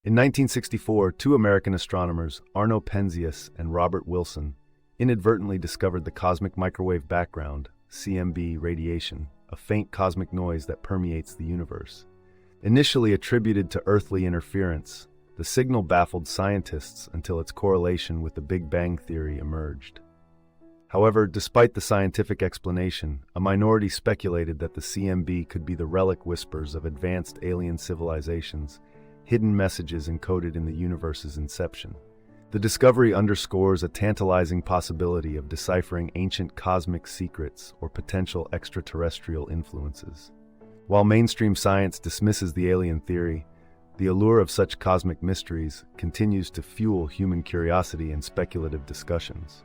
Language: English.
In 1964, two American astronomers, Arno Penzias and Robert Wilson, inadvertently discovered the cosmic microwave background, CMB radiation, a faint cosmic noise that permeates the universe. Initially attributed to earthly interference, the signal baffled scientists until its correlation with the Big Bang theory emerged. However, despite the scientific explanation, a minority speculated that the CMB could be the relic whispers of advanced alien civilizations, hidden messages encoded in the universe's inception. The discovery underscores a tantalizing possibility of deciphering ancient cosmic secrets or potential extraterrestrial influences. While mainstream science dismisses the alien theory, the allure of such cosmic mysteries continues to fuel human curiosity and speculative discussions.